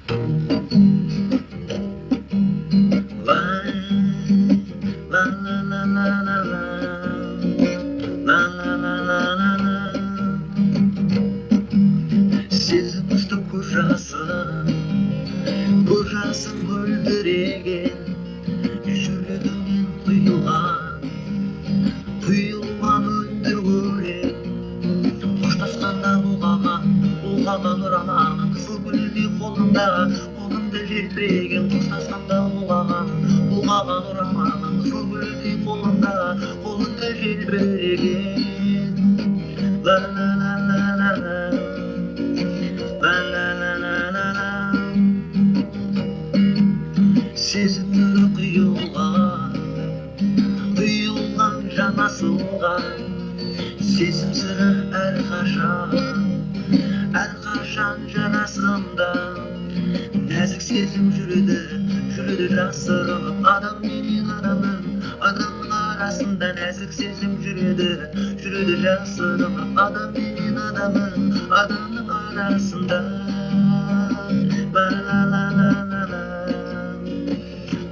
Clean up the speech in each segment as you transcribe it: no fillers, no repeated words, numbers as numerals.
La la la la la la. La la la la la la. Сезімізді қожасын мөлдіреген жүрегіңнен құйылған мөлдір көрем. Қоштасқанда бұлғаған ұрамаған қызыл гүлдей қолыңда желбіреген. Қоштасқанда бұлғаған ұрамаған қызыл гүлдей қолыңда желбіреген. Ла ла ла ла ла ла. La la la la la la. Сезімді құйылған жанасылған сезім сыры әрқашан жанасымда. Нәзік сезім жүреді жасырынып адам менен адамның арасында. Нәзік сезім жүреді жасырынып адам менен адамның арасында. La la la la la la.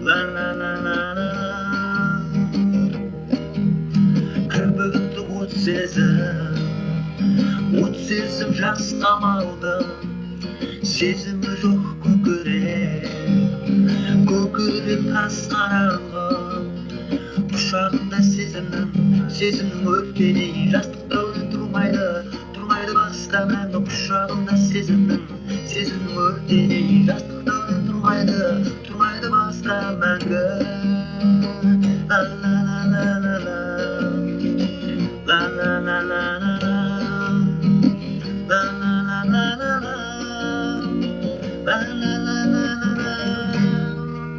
La la la la la la. Кірпігімді от сезім жасқа малды. Сезімі жоқ көкірек тас қараңғы. Құшағында сезімнің өртенейін. Жастықта өлең тұрмайды баста мәңгі. Құшағында сезімнің өртенейін. Жастықта өлең тұрмайды баста мәңгі. La la la la la la. La la la la la la. La la la la la la. La la